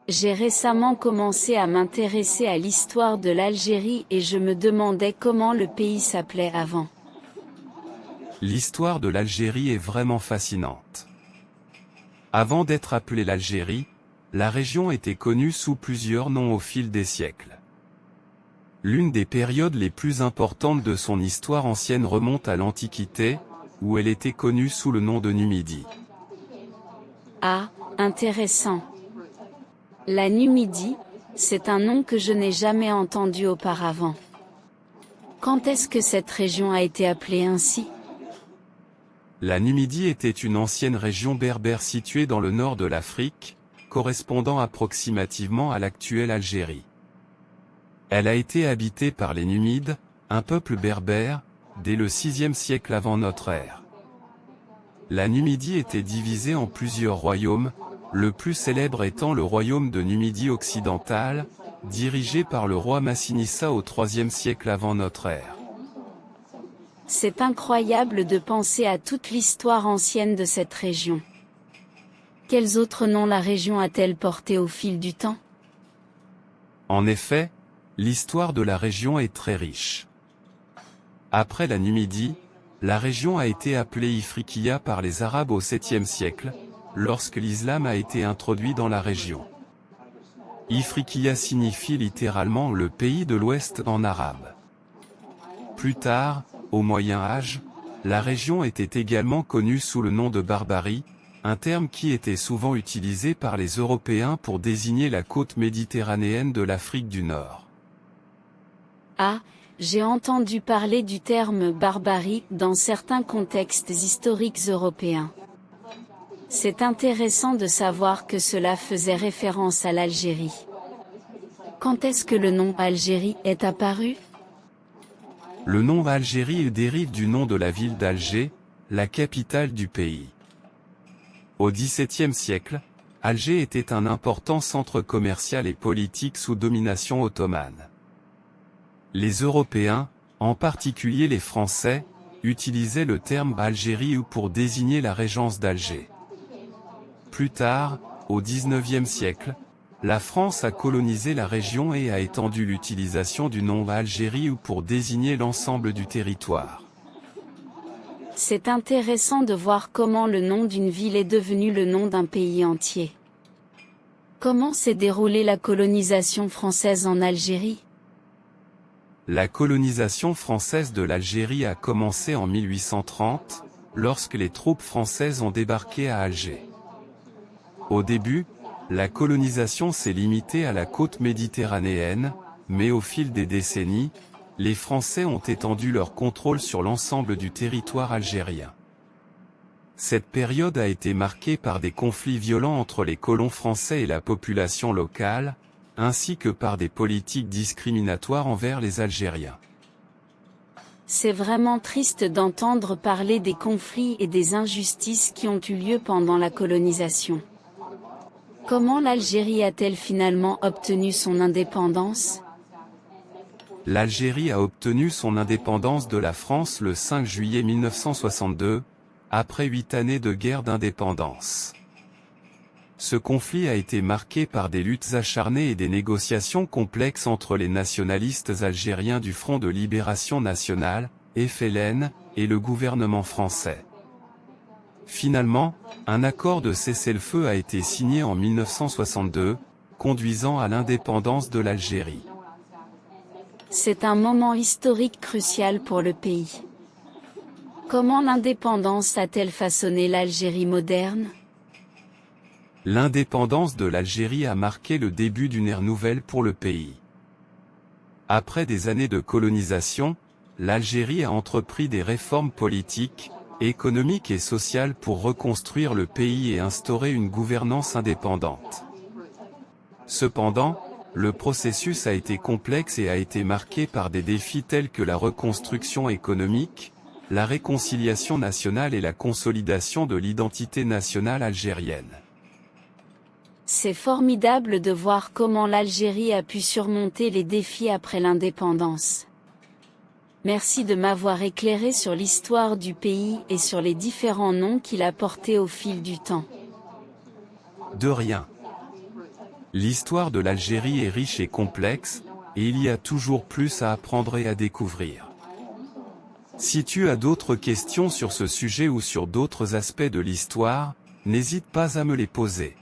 J'ai récemment commencé à m'intéresser à l'histoire de l'Algérie et je me demandais comment le pays s'appelait avant. L'histoire de l'Algérie est vraiment fascinante. Avant d'être appelée l'Algérie, la région était connue sous plusieurs noms au fil des siècles. L'une des périodes les plus importantes de son histoire ancienne remonte à l'Antiquité, où elle était connue sous le nom de Numidie. Ah, intéressant. La Numidie, c'est un nom que je n'ai jamais entendu auparavant. Quand est-ce que cette région a été appelée ainsi? La Numidie était une ancienne région berbère située dans le nord de l'Afrique, correspondant approximativement à l'actuelle Algérie. Elle a été habitée par les Numides, un peuple berbère, dès le VIe siècle avant notre ère. La Numidie était divisée en plusieurs royaumes, le plus célèbre étant le royaume de Numidie occidentale, dirigé par le roi Massinissa au IIIe siècle avant notre ère. C'est incroyable de penser à toute l'histoire ancienne de cette région. Quels autres noms la région a-t-elle portés au fil du temps? En effet, l'histoire de la région est très riche. Après la Numidie, la région a été appelée Ifriqiya par les Arabes au 7e siècle, lorsque l'islam a été introduit dans la région. Ifriqiya signifie littéralement le pays de l'Ouest en arabe. Plus tard, au Moyen Âge, la région était également connue sous le nom de Barbarie, un terme qui était souvent utilisé par les Européens pour désigner la côte méditerranéenne de l'Afrique du Nord. Ah, j'ai entendu parler du terme barbarie dans certains contextes historiques européens. C'est intéressant de savoir que cela faisait référence à l'Algérie. Quand est-ce que le nom Algérie est apparu? Le nom Algérie dérive du nom de la ville d'Alger, la capitale du pays. Au XVIIe siècle, Alger était un important centre commercial et politique sous domination ottomane. Les Européens, en particulier les Français, utilisaient le terme Algérie pour désigner la régence d'Alger. Plus tard, au XIXe siècle, la France a colonisé la région et a étendu l'utilisation du nom Algérie pour désigner l'ensemble du territoire. C'est intéressant de voir comment le nom d'une ville est devenu le nom d'un pays entier. Comment s'est déroulée la colonisation française en Algérie? La colonisation française de l'Algérie a commencé en 1830, lorsque les troupes françaises ont débarqué à Alger. Au début, la colonisation s'est limitée à la côte méditerranéenne, mais au fil des décennies, les Français ont étendu leur contrôle sur l'ensemble du territoire algérien. Cette période a été marquée par des conflits violents entre les colons français et la population locale, ainsi que par des politiques discriminatoires envers les Algériens. C'est vraiment triste d'entendre parler des conflits et des injustices qui ont eu lieu pendant la colonisation. Comment l'Algérie a-t-elle finalement obtenu son indépendance? L'Algérie a obtenu son indépendance de la France le 5 juillet 1962, après 8 années de guerre d'indépendance. Ce conflit a été marqué par des luttes acharnées et des négociations complexes entre les nationalistes algériens du Front de Libération Nationale, FLN, et le gouvernement français. Finalement, un accord de cessez-le-feu a été signé en 1962, conduisant à l'indépendance de l'Algérie. C'est un moment historique crucial pour le pays. Comment l'indépendance a-t-elle façonné l'Algérie moderne? L'indépendance de l'Algérie a marqué le début d'une ère nouvelle pour le pays. Après des années de colonisation, l'Algérie a entrepris des réformes politiques, économiques et sociales pour reconstruire le pays et instaurer une gouvernance indépendante. Cependant, le processus a été complexe et a été marqué par des défis tels que la reconstruction économique, la réconciliation nationale et la consolidation de l'identité nationale algérienne. C'est formidable de voir comment l'Algérie a pu surmonter les défis après l'indépendance. Merci de m'avoir éclairé sur l'histoire du pays et sur les différents noms qu'il a portés au fil du temps. De rien. L'histoire de l'Algérie est riche et complexe, et il y a toujours plus à apprendre et à découvrir. Si tu as d'autres questions sur ce sujet ou sur d'autres aspects de l'histoire, n'hésite pas à me les poser.